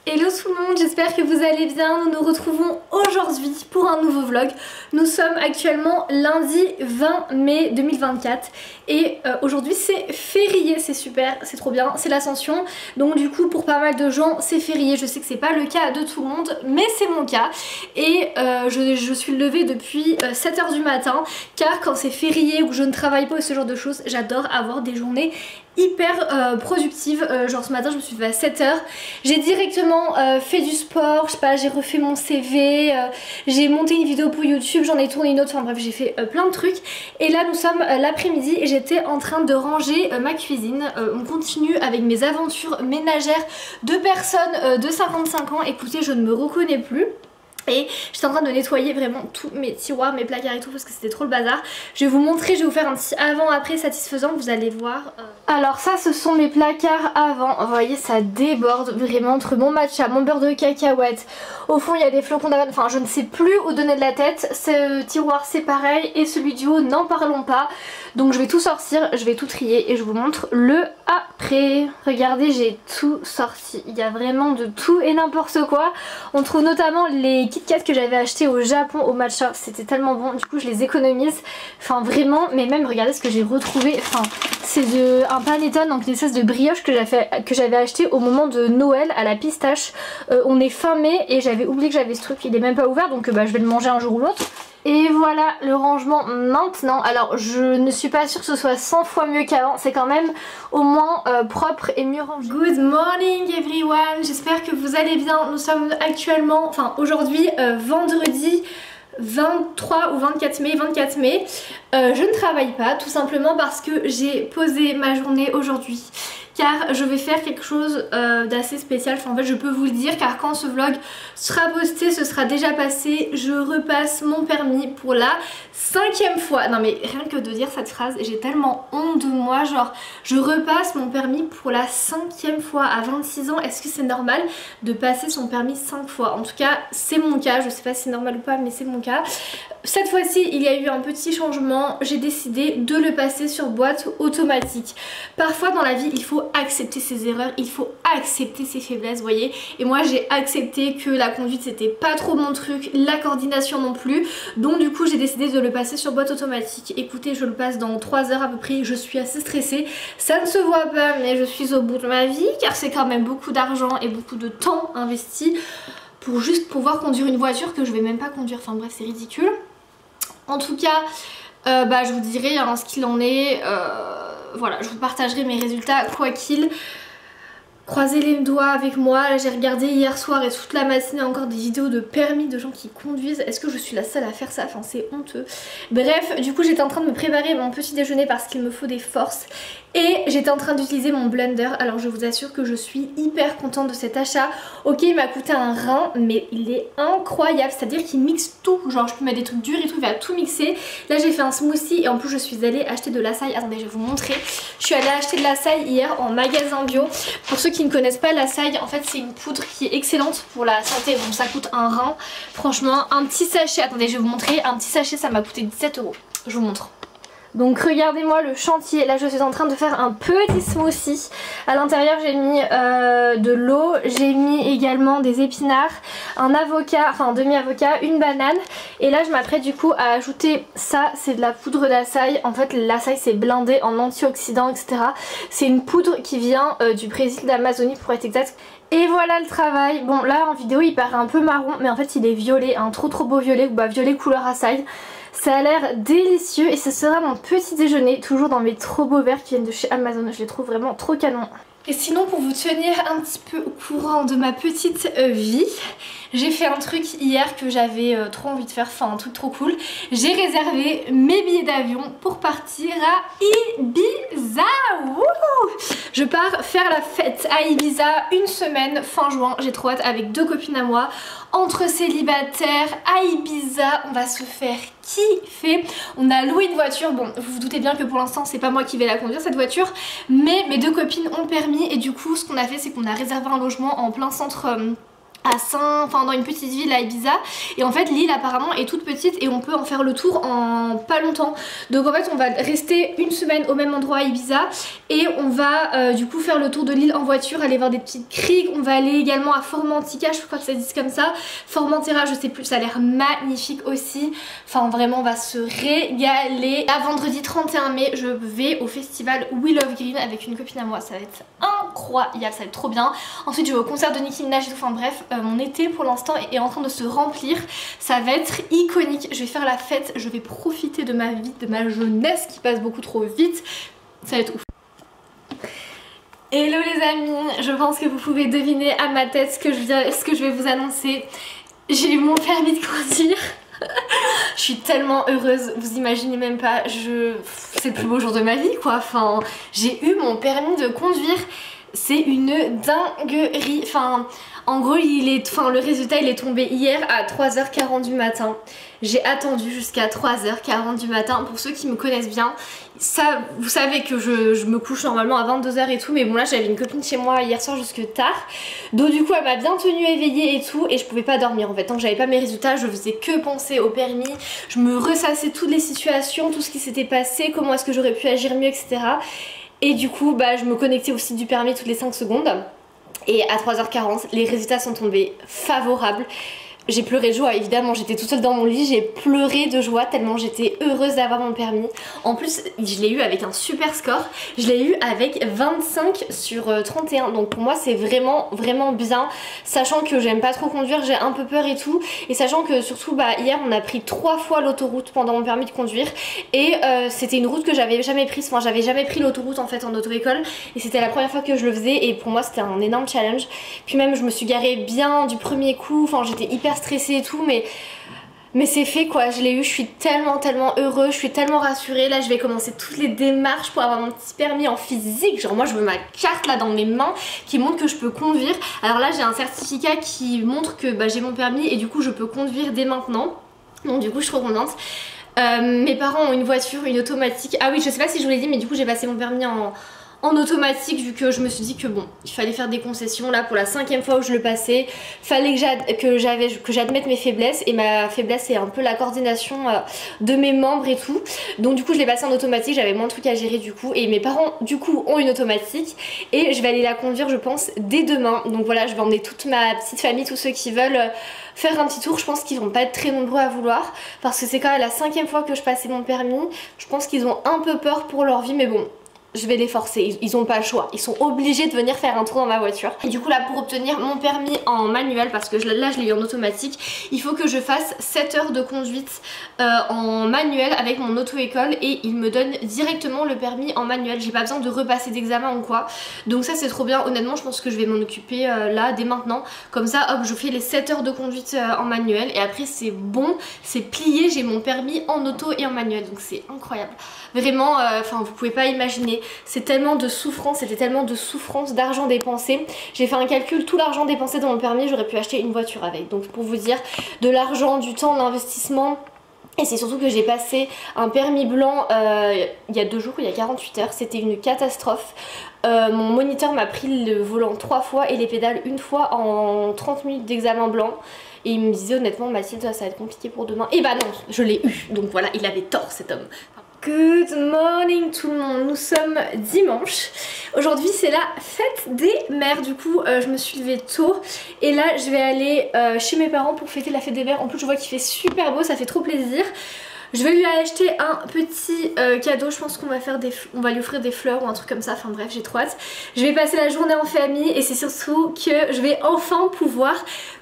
Hello tout le monde, j'espère que vous allez bien. Nous nous retrouvons aujourd'hui pour un nouveau vlog. Nous sommes actuellement lundi 20 mai 2024 et aujourd'hui c'est férié, c'est super, c'est trop bien, c'est l'Ascension. Donc du coup pour pas mal de gens c'est férié, je sais que c'est pas le cas de tout le monde mais c'est mon cas. Et je suis levée depuis 7h du matin car quand c'est férié ou que je ne travaille pas ou ce genre de choses, j'adore avoir des journées hyper productive. Genre ce matin je me suis levée à 7h, j'ai directement fait du sport, je sais pas, j'ai refait mon CV, j'ai monté une vidéo pour YouTube, j'en ai tourné une autre, enfin bref j'ai fait plein de trucs. Et là nous sommes l'après-midi et j'étais en train de ranger ma cuisine. On continue avec mes aventures ménagères de personnes de 55 ans. Écoutez, je ne me reconnais plus. Et j'étais en train de nettoyer vraiment tous mes tiroirs, mes placards et tout parce que c'était trop le bazar. Je vais vous montrer, je vais vous faire un petit avant-après satisfaisant, vous allez voir. Alors ça ce sont mes placards avant, vous voyez ça déborde vraiment entre mon matcha, mon beurre de cacahuète. Au fond il y a des flocons d'avoine, enfin je ne sais plus où donner de la tête. Ce tiroir c'est pareil et celui du haut n'en parlons pas. Donc je vais tout sortir, je vais tout trier et je vous montre le après. Regardez, j'ai tout sorti, il y a vraiment de tout et n'importe quoi. On trouve notamment les Kit Kat que j'avais acheté au Japon au matcha, c'était tellement bon, du coup je les économise. Enfin vraiment, mais même regardez ce que j'ai retrouvé, enfin c'est un panettone, donc une espèce de brioche que j'avais acheté au moment de Noël à la pistache. On est fin mai et j'avais oublié que j'avais ce truc, il est même pas ouvert donc je vais le manger un jour ou l'autre. Et voilà le rangement maintenant. Alors je ne suis pas sûre que ce soit 100 fois mieux qu'avant, c'est quand même au moins propre et mieux rangé. Good morning everyone, j'espère que vous allez bien. Nous sommes actuellement, enfin aujourd'hui vendredi 23 ou 24 mai. Je ne travaille pas tout simplement parce que j'ai posé ma journée aujourd'hui. Car je vais faire quelque chose d'assez spécial, enfin en fait je peux vous le dire car quand ce vlog sera posté ce sera déjà passé. Je repasse mon permis pour la 5e fois. Non mais rien que de dire cette phrase j'ai tellement honte de moi, genre je repasse mon permis pour la 5e fois à 26 ans. Est-ce que c'est normal de passer son permis 5 fois? En tout cas c'est mon cas, je sais pas si c'est normal ou pas mais c'est mon cas. Cette fois-ci il y a eu un petit changement, j'ai décidé de le passer sur boîte automatique. Parfois dans la vie il faut accepter ses erreurs, il faut accepter ses faiblesses, vous voyez. Et moi j'ai accepté que la conduite c'était pas trop mon truc, la coordination non plus. Donc du coup j'ai décidé de le passer sur boîte automatique. Écoutez, je le passe dans 3 heures à peu près, je suis assez stressée. Ça ne se voit pas mais je suis au bout de ma vie car c'est quand même beaucoup d'argent et beaucoup de temps investi pour juste pouvoir conduire une voiture que je vais même pas conduire. Enfin bref, c'est ridicule. En tout cas, je vous dirai hein, ce qu'il en est. Voilà, je vous partagerai mes résultats quoi qu'il. Croisez les doigts avec moi. J'ai regardé hier soir et toute la matinée encore des vidéos de permis de gens qui conduisent. Est-ce que je suis la seule à faire ça? Enfin c'est honteux. Bref, du coup j'étais en train de me préparer mon petit déjeuner parce qu'il me faut des forces. Et j'étais en train d'utiliser mon blender. Alors je vous assure que je suis hyper contente de cet achat. Ok, il m'a coûté un rein mais il est incroyable. C'est-à-dire qu'il mixe tout. Genre je peux mettre des trucs durs et tout, il va tout mixer. Là j'ai fait un smoothie et en plus je suis allée acheter de l'açaï. Attendez, je vais vous montrer. Je suis allée acheter de l'açaï hier en magasin bio. Pour ceux qui ne connaissent pas l'açaï, en fait c'est une poudre qui est excellente pour la santé. Donc ça coûte un rein. Franchement, un petit sachet, attendez je vais vous montrer. Un petit sachet ça m'a coûté 17 €. Je vous montre. Donc regardez-moi le chantier, là je suis en train de faire un petit smoothie. À l'intérieur j'ai mis de l'eau, j'ai mis également des épinards, un avocat, enfin un demi-avocat, une banane. Et là je m'apprête du coup à ajouter ça, c'est de la poudre d'açaï. En fait l'açaï c'est blindé en antioxydants etc. C'est une poudre qui vient du Brésil, d'Amazonie pour être exact. Et voilà le travail. Bon là en vidéo il paraît un peu marron mais en fait il est violet, un trop beau violet, ou violet couleur açaï. Ça a l'air délicieux et ce sera mon petit déjeuner, toujours dans mes trop beaux verres qui viennent de chez Amazon. Je les trouve vraiment trop canons. Et sinon pour vous tenir un petit peu au courant de ma petite vie, j'ai fait un truc hier que j'avais trop envie de faire, enfin un truc trop cool. J'ai réservé mes billets d'avion pour partir à Ibiza. Wouhou! Je pars faire la fête à Ibiza une semaine fin juin, j'ai trop hâte avec 2 copines à moi. Entre célibataires à Ibiza, on va se faire kiffer. On a loué une voiture, bon vous vous doutez bien que pour l'instant c'est pas moi qui vais la conduire cette voiture, mais mes 2 copines ont le permis et du coup ce qu'on a fait c'est qu'on a réservé un logement en plein centre dans une petite ville à Ibiza, et en fait l'île apparemment est toute petite et on peut en faire le tour en pas longtemps. Donc en fait on va rester une semaine au même endroit à Ibiza et on va du coup faire le tour de l'île en voiture, aller voir des petites criques. On va aller également à Formentica, je crois que ça se dit comme ça, Formentera je sais plus, ça a l'air magnifique aussi. Enfin vraiment on va se régaler. À vendredi 31 mai je vais au festival We Love Green avec une copine à moi, ça va être incroyable, ça va être trop bien. Ensuite je vais au concert de Nicki Minaj et tout, enfin bref, mon été pour l'instant est en train de se remplir, ça va être iconique, je vais faire la fête, je vais profiter de ma vie, de ma jeunesse qui passe beaucoup trop vite, ça va être ouf. Hello les amis, je pense que vous pouvez deviner à ma tête ce que je vais vous annoncer. J'ai eu mon permis de conduire. Je suis tellement heureuse, vous imaginez même pas, c'est le plus beau jour de ma vie quoi, enfin j'ai eu mon permis de conduire, c'est une dinguerie, enfin en gros le résultat il est tombé hier à 3h40 du matin. J'ai attendu jusqu'à 3h40 du matin. Pour ceux qui me connaissent bien, ça, vous savez que je me couche normalement à 22h et tout, mais bon là j'avais une copine chez moi hier soir jusque tard, donc du coup elle m'a bien tenue éveillée et tout, et je pouvais pas dormir en fait. Tant que j'avais pas mes résultats, je faisais que penser au permis, je me ressassais toutes les situations, tout ce qui s'était passé, comment est-ce que j'aurais pu agir mieux, etc. Et du coup bah je me connectais au site du permis toutes les 5 secondes. Et à 3h40, les résultats sont tombés favorables. J'ai pleuré de joie, évidemment, j'étais toute seule dans mon lit, j'ai pleuré de joie tellement j'étais heureuse d'avoir mon permis. En plus, je l'ai eu avec un super score, je l'ai eu avec 25 sur 31, donc pour moi c'est vraiment bien, sachant que j'aime pas trop conduire, j'ai un peu peur et tout, et sachant que surtout bah hier on a pris 3 fois l'autoroute pendant mon permis de conduire, et c'était une route que j'avais jamais prise, enfin j'avais jamais pris l'autoroute en fait en auto-école, et c'était la première fois que je le faisais, et pour moi c'était un énorme challenge. Puis même je me suis garée bien du premier coup, enfin j'étais hyper stressée et tout, mais c'est fait quoi, je l'ai eu, je suis tellement heureuse, je suis tellement rassurée. Là je vais commencer toutes les démarches pour avoir mon petit permis en physique, genre moi je veux ma carte là dans mes mains qui montre que je peux conduire. Alors là j'ai un certificat qui montre que bah, j'ai mon permis et du coup je peux conduire dès maintenant, donc du coup je suis trop contente. Mes parents ont une voiture, une automatique, ah oui je sais pas si je vous l'ai dit mais du coup j'ai passé mon permis en automatique vu que je me suis dit que bon il fallait faire des concessions. Là pour la 5e fois où je le passais, fallait que j'admette mes faiblesses, et ma faiblesse c'est un peu la coordination de mes membres et tout, donc du coup je l'ai passé en automatique, j'avais moins de trucs à gérer du coup, et mes parents du coup ont une automatique et je vais aller la conduire je pense dès demain. Donc voilà, je vais emmener toute ma petite famille, tous ceux qui veulent faire un petit tour. Je pense qu'ils vont pas être très nombreux à vouloir parce que c'est quand même la 5e fois que je passais mon permis, je pense qu'ils ont un peu peur pour leur vie, mais bon je vais les forcer, ils ont pas le choix, ils sont obligés de venir faire un tour dans ma voiture. Et du coup là pour obtenir mon permis en manuel, parce que là je l'ai eu en automatique, il faut que je fasse 7 heures de conduite en manuel avec mon auto-école, et il me donne directement le permis en manuel, j'ai pas besoin de repasser d'examen ou quoi. Donc ça c'est trop bien, honnêtement je pense que je vais m'en occuper là dès maintenant, comme ça hop je fais les 7 heures de conduite en manuel et après c'est bon, c'est plié, j'ai mon permis en auto et en manuel, donc c'est incroyable. Vraiment, enfin vous pouvez pas imaginer, c'est tellement de souffrance, c'était tellement de souffrance, d'argent dépensé. J'ai fait un calcul, tout l'argent dépensé dans mon permis, j'aurais pu acheter une voiture avec. Donc pour vous dire, de l'argent, du temps, de l'investissement. Et c'est surtout que j'ai passé un permis blanc il y a 2 jours, il y a 48 heures, c'était une catastrophe. Mon moniteur m'a pris le volant 3 fois et les pédales 1 fois en 30 minutes d'examen blanc. Et il me disait honnêtement Mathilde ça va être compliqué pour demain. Et bah non, je l'ai eu, donc voilà, il avait tort cet homme. Good morning tout le monde, nous sommes dimanche. Aujourd'hui c'est la fête des mères, du coup je me suis levée tôt et là je vais aller chez mes parents pour fêter la fête des mères. En plus je vois qu'il fait super beau, ça fait trop plaisir. Je vais lui acheter un petit cadeau, je pense qu'on va faire on va lui offrir des fleurs ou un truc comme ça, enfin bref j'ai trop hâte. Je vais passer la journée en famille et c'est surtout que je vais enfin pouvoir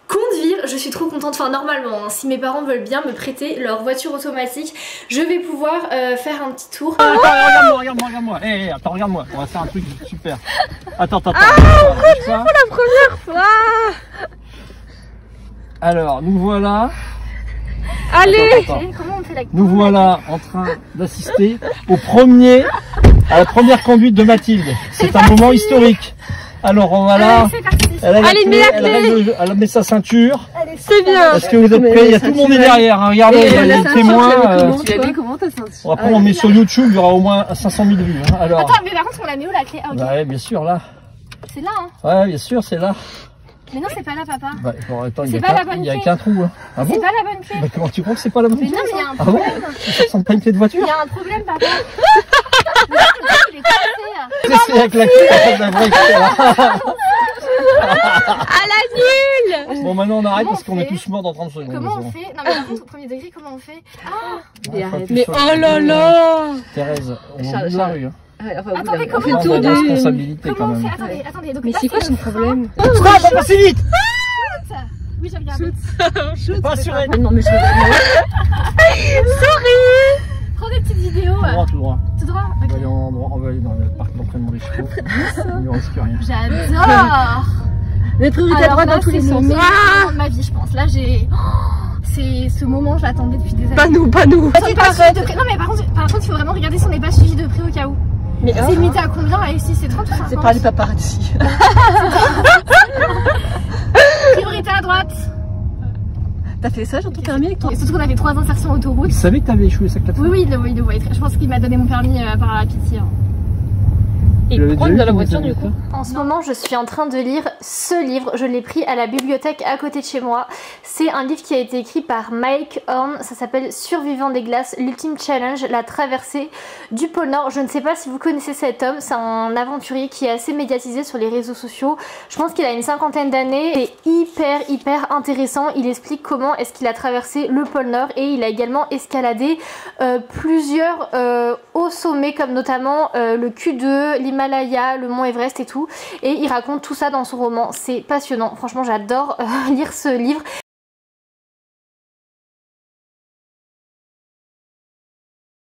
conduire. Je suis trop contente, enfin normalement hein, si mes parents veulent bien me prêter leur voiture automatique, je vais pouvoir faire un petit tour. Attends, regarde-moi. Hey, attends, regarde-moi, on va faire un truc super. Attends. Ah, on conduit pour la première fois. Alors, nous voilà. Allez. Comment on fait la... Nous voilà en train d'assister à la première conduite de Mathilde. C'est un moment historique. Alors on va là, elle met sa ceinture. C'est bien. Est-ce que vous êtes prêts? Il y a tout le monde derrière. Hein. Regardez, il y a les témoins. Tu l'as mis comment ta ceinture? Après on met sur YouTube, il y aura au moins 500 000 vues. Hein. Alors... Attends, mais par contre on la met où la clé? Ah, okay. Ouais, bien sûr là. C'est là hein? Ouais, bien sûr, c'est là. Mais non, c'est pas là, papa. Bah, bon, attends, C'est pas la bonne il y a clé. qu'un trou. Hein. Ah C'est bon? pas la bonne clé. Bah, comment tu crois que c'est pas la bonne Mais clé? non, mais il y a un Ah bon? problème. Ça ressemble pas à une clé de voiture? Il y a un problème, papa. Mais non, le truc, il est cassé. C'est avec la clé, en fait, la vraie clé, là. À la nulle. Bon, maintenant on arrête Comment parce on qu'on est fait tous morts dans 30 secondes. Comment on c'est bon. fait? Non, mais par contre, au premier degré, comment on fait? Ah! Ouais, faut appuyer Mais sur oh le- là là. Thérèse, on va au bout de la rue. Hein. Attendez, comment On on a fait? des responsabilités quand Comment on même. fait? Attendez, attendez. Donc, Mais là, c'est quoi le son frein. problème? Stop, pas si vite! Oui, j'ai regardé. Pas assuré. Ah non, mais je Prends des petites vidéos. Tout droit, tout droit. Tout droit? On Ok. va aller en endroit, on va aller dans le parc d'entraînement des chevaux. Il ne risque rien. J'adore! Les priorités à Alors droite là, dans tous les c'est le sens. meilleur moment de ma vie, je pense. Là, j'ai. C'est ce moment, je l'attendais depuis des années. Pas nous, pas nous. Si on n'est pas suivi de près- Non, mais par contre, il faut vraiment regarder si on n'est pas suivi de près au cas où. Mais C'est limité à combien? Et si c'est 30 ou 50? c'est pas les paparazzi. Priorité à droite. T'as fait ça, j'entends permis avec toi. Et surtout qu'on avait 3 insertions autoroute. Il savait que t'avais échoué sa plateforme. Oui, il le voyait très. Je pense qu'il m'a donné mon permis par la pitié. Hein. Et Tu l'avais prendre déjà de la vu, voiture comment du t'as coup. fait? En ce moment, je suis en train de lire ce livre. Je l'ai pris à la bibliothèque à côté de chez moi. C'est un livre qui a été écrit par Mike Horn. Ça s'appelle Survivant des glaces, l'ultime challenge, la traversée du pôle Nord. Je ne sais pas si vous connaissez cet homme. C'est un aventurier qui est assez médiatisé sur les réseaux sociaux. Je pense qu'il a une 50aine d'années. C'est hyper intéressant. Il explique comment est-ce qu'il a traversé le pôle Nord et il a également escaladé plusieurs hauts sommets comme notamment le Q2, l'Himalaya, le mont Everest et tout. Et il raconte tout ça dans son roman. C'est passionnant. Franchement, j'adore lire ce livre.